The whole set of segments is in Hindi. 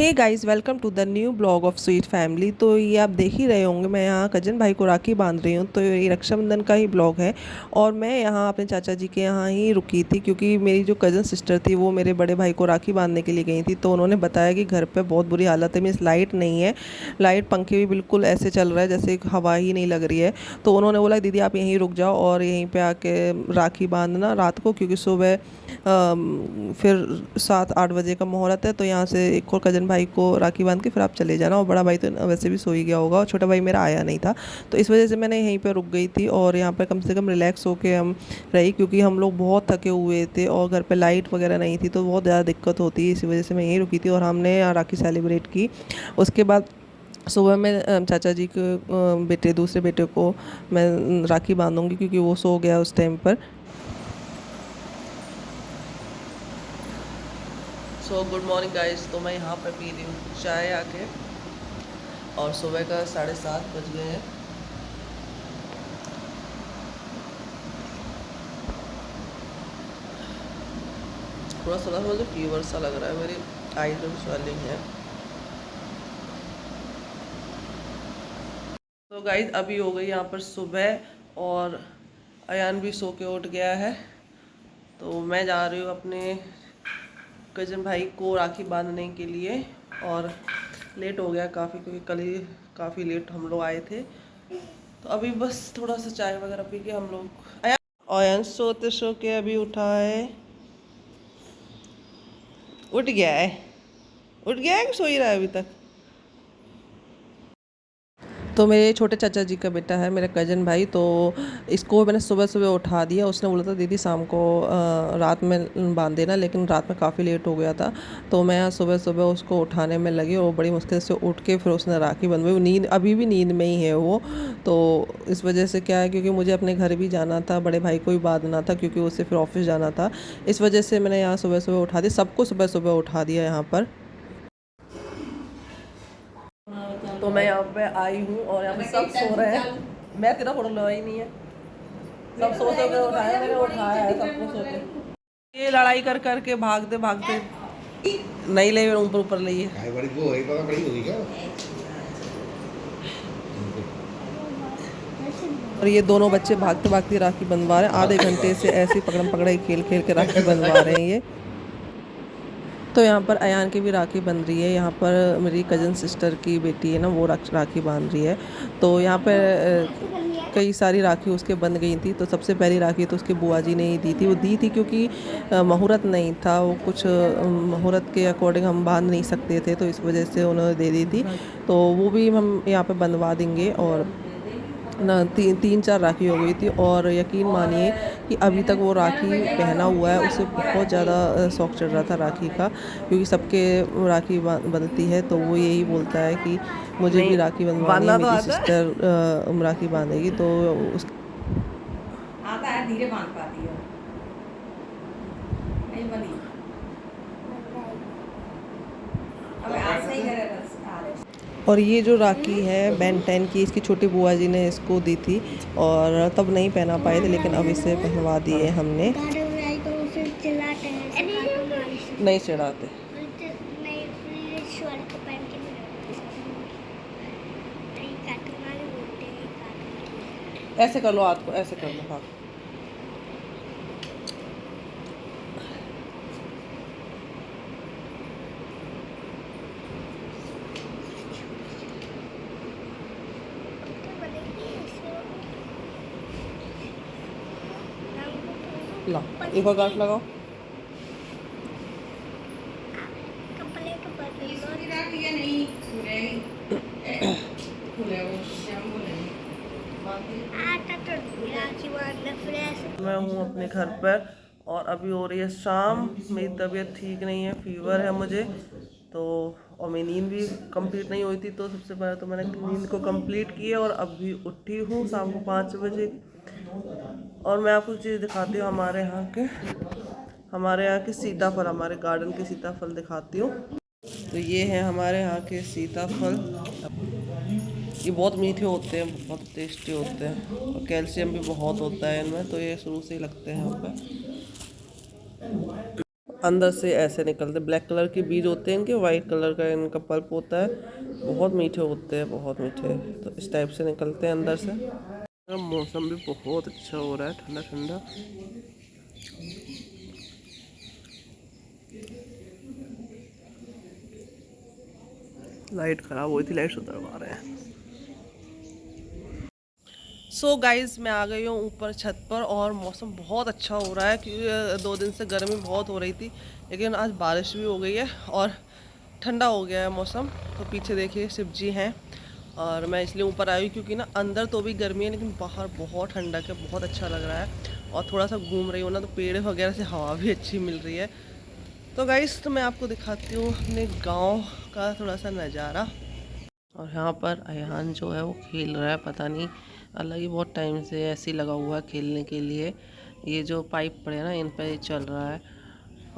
Hey guys, welcome to the new blog of sweet family. तो ये आप देख ही रहे होंगे, मैं यहाँ कजन भाई को राखी बांध रही हूँ। तो ये रक्षाबंधन का ही ब्लॉग है और मैं यहाँ अपने चाचा जी के यहाँ ही रुकी थी, क्योंकि मेरी जो कज़न सिस्टर थी वो मेरे बड़े भाई को राखी बांधने के लिए गई थी। तो उन्होंने बताया कि घर पे बहुत बुरी हालत है, मीन्स लाइट नहीं है, लाइट पंखे भी बिल्कुल ऐसे चल रहा है जैसे हवा ही नहीं लग रही है। तो उन्होंने बोला दीदी आप यहीं रुक जाओ और यहीं पर आके राखी बांधना रात को, क्योंकि सुबह फिर 7-8 बजे का मुहूर्त है। तो यहाँ से एक और कज़न भाई को राखी बांध के फिर आप चले जाना। और बड़ा भाई तो वैसे भी सो ही गया होगा और छोटा भाई मेरा आया नहीं था, तो इस वजह से मैंने यहीं पर रुक गई थी और यहाँ पर कम से कम रिलैक्स होके हम रही, क्योंकि हम लोग बहुत थके हुए थे और घर पे लाइट वगैरह नहीं थी तो बहुत ज़्यादा दिक्कत होती है। इसी वजह से मैं यहीं रुकी थी और हमने यहाँ राखी सेलिब्रेट की। उसके बाद सुबह में चाचा जी के दूसरे बेटे को मैं राखी बांधूंगी, क्योंकि वो सो गया उस टाइम पर। So good morning guys. तो मैं यहाँ पर पी रही हूँ चाय आके और सुबह का 7:30 बज गए हैं। थोड़ा सा मुझे फीवर सा लग रहा है, मेरी आईज में स्वेलिंग है। तो गाइस अभी हो गई यहाँ पर सुबह और अयान भी सो के उठ गया है। तो मैं जा रही हूँ अपने कज़न भाई को राखी बांधने के लिए और लेट हो गया काफ़ी, क्योंकि कल ही काफ़ी लेट हम लोग आए थे। तो अभी बस थोड़ा सा चाय वगैरह पी के हम लोग अयान सोते सो के अभी उठा है, उठ गया है। उठ गया है कि सो ही रहा है अभी तक? तो मेरे छोटे चाचा जी का बेटा है, मेरा कज़न भाई। तो इसको मैंने सुबह सुबह उठा दिया। उसने बोला था दीदी शाम को रात में बांध देना, लेकिन रात में काफ़ी लेट हो गया था। तो मैं सुबह सुबह उसको उठाने में लगी और बड़ी मुश्किल से उठ के फिर उसने राखी बंधवाई। वो नींद, अभी भी नींद में ही है वो। तो इस वजह से क्या है, क्योंकि मुझे अपने घर भी जाना था, बड़े भाई को भी बांधना था, क्योंकि उससे फिर ऑफिस जाना था। इस वजह से मैंने यहाँ सुबह सुबह उठा दिया, सबको सुबह सुबह उठा दिया यहाँ पर। तो मैं यहाँ पे आई हूँ और यहाँ पे सब सो रहे हैं। मैं तेरा फोटो लगा ही नहीं है, सब सो के उठाया, मैंने उठाया है सबको सो के। ये लड़ाई कर करके भागते भागते नहीं ले, ऊपर ऊपर लिए। और ये दोनों बच्चे भागते भागते राखी बंधवा रहे हैं, आधे घंटे से ऐसे पकड़म पकड़ाई खेल खेल के राखी बंधवा रहे हैं ये। तो यहाँ पर अयान की भी राखी बन रही है। यहाँ पर मेरी कज़न सिस्टर की बेटी है ना, वो राखी बांध रही है। तो यहाँ पर कई सारी राखी उसके बन गई थी। तो सबसे पहली राखी तो उसके बुआ जी ने ही दी थी। वो दी थी क्योंकि मुहूर्त नहीं था, वो कुछ मुहूर्त के अकॉर्डिंग हम बांध नहीं सकते थे, तो इस वजह से उन्होंने दे दी थी। तो वो भी हम यहाँ पर बंधवा देंगे। और ना 3-4 राखी हो गई थी और यकीन मानिए कि अभी तक वो राखी पहना हुआ है। उसे बहुत ज़्यादा शौक चढ़ रहा था राखी का, क्योंकि सबके राखी बंधती है तो वो यही बोलता है कि मुझे भी राखी बंधवानी है, मेरी सिस्टर राखी बांधेगी। तो उस आता है धीरे बांध पाती है, नहीं बनी अब आज से ही करे बस। और ये जो राखी है Ben 10 की, इसकी छोटी बुआ जी ने इसको दी थी और तब नहीं पहना पाए थे, लेकिन अब इसे पहनवा दिए हमने। नहीं चढ़ाते। ऐसे कर लो हाथ को, ऐसे कर लो। हाँ ला, एक और गांठ लगाओ। मैं हूँ अपने घर पर और अभी हो रही है शाम। मेरी तबीयत ठीक नहीं है, फीवर है मुझे। तो और मेरी नींद भी कंप्लीट नहीं हुई थी, तो सबसे पहले तो मैंने नींद को कंप्लीट किया और अभी उठी हूँ शाम को 5 बजे। और मैं आपको चीज़ दिखाती हूँ हमारे यहाँ के सीताफल, हमारे गार्डन के सीताफल दिखाती हूँ। तो ये है हमारे यहाँ के सीताफल। ये बहुत मीठे होते हैं, बहुत टेस्टी होते हैं और कैल्शियम भी बहुत होता है इनमें, तो ये शुरू से ही लगते हैं हमें। अंदर से ऐसे निकलते, ब्लैक कलर के बीज होते हैं इनके, वाइट कलर का इनका पल्प होता है। बहुत मीठे होते हैं, बहुत मीठे। तो इस टाइप से निकलते हैं अंदर से। मौसम भी बहुत अच्छा हो रहा है, ठंडा ठंडा। लाइट खराब हुई थी, लाइट सुधरवा रहे हैं। सो गाइज़ मैं आ गई हूँ ऊपर छत पर और मौसम बहुत अच्छा हो रहा है क्योंकि 2 दिन से गर्मी बहुत हो रही थी, लेकिन आज बारिश भी हो गई है और ठंडा हो गया है मौसम। तो पीछे देखिए शिव जी हैं और मैं इसलिए ऊपर आई हूँ क्योंकि ना अंदर तो भी गर्मी है लेकिन बाहर बहुत ठंडक है, बहुत अच्छा लग रहा है। और थोड़ा सा घूम रही हूँ ना तो पेड़ वगैरह से हवा भी अच्छी मिल रही है। तो गाइज़ तो मैं आपको दिखाती हूँ अपने गाँव का थोड़ा सा नज़ारा। और यहाँ पर अयान जो है वो खेल रहा है, पता नहीं अलग ही बहुत टाइम से ऐसे ही लगा हुआ है खेलने के लिए। ये जो पाइप पड़े हैं ना इन पे चल रहा है,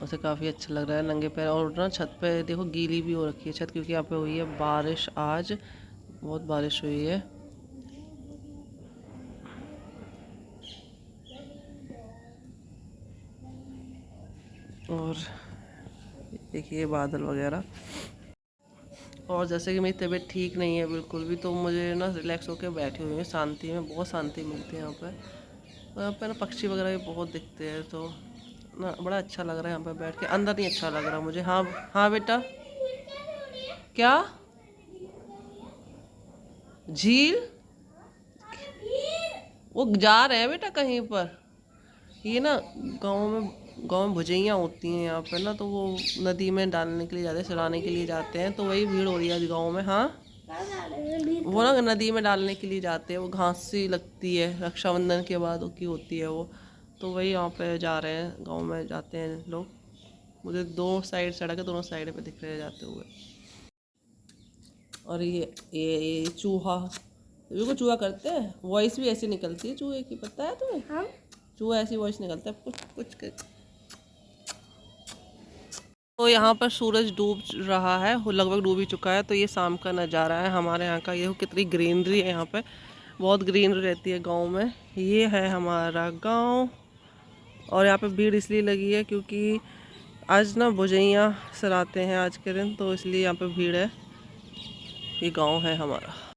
उसे काफ़ी अच्छा लग रहा है नंगे पैर। और ना छत पे देखो गीली भी हो रखी है छत, क्योंकि यहाँ पे हुई है बारिश, आज बहुत बारिश हुई है। और देखिए बादल वगैरह। और जैसे कि मेरी तबीयत ठीक नहीं है बिल्कुल भी, तो मुझे ना रिलैक्स होकर बैठे हुए हैं शांति में, बहुत शांति मिलती है यहाँ पर। और यहाँ पर ना पक्षी वगैरह भी बहुत दिखते हैं, तो ना बड़ा अच्छा लग रहा है यहाँ पर बैठ के। अंदर नहीं अच्छा लग रहा मुझे। हाँ हाँ बेटा, क्या झील? वो जा रहे हैं बेटा कहीं पर। ये ना गांव में भुजैया होती हैं यहाँ पर ना, तो वो नदी में डालने के लिए जाते हैं, चलाने के लिए जाते हैं, तो वही भीड़ हो रही है आज गाँव में। हाँ वो ना नदी में डालने के लिए जाते हैं, वो घास सी लगती है, रक्षाबंधन के बाद की होती है वो, तो वही यहाँ पे जा रहे हैं, गांव में जाते हैं लोग। मुझे 2 साइड सड़क है, दोनों साइड पे दिख रहे हैं जाते हुए। और ये चूहा, ये को चूहा करते हैं, वॉइस भी ऐसी निकलती है चूहे की, पता है तुम्हें? हाँ चूहा ऐसी वॉइस निकलता है कुछ कुछ कर। तो यहाँ पर सूरज डूब रहा है, वो लगभग डूब ही चुका है। तो ये शाम का नज़ारा है हमारे यहाँ का। ये कितनी ग्रीनरी है यहाँ पे, बहुत ग्रीनरी रहती है गांव में। ये है हमारा गांव। और यहाँ पे भीड़ इसलिए लगी है क्योंकि आज ना भुजैया सराते हैं आज के दिन, तो इसलिए यहाँ पे भीड़ है। ये गांव है हमारा।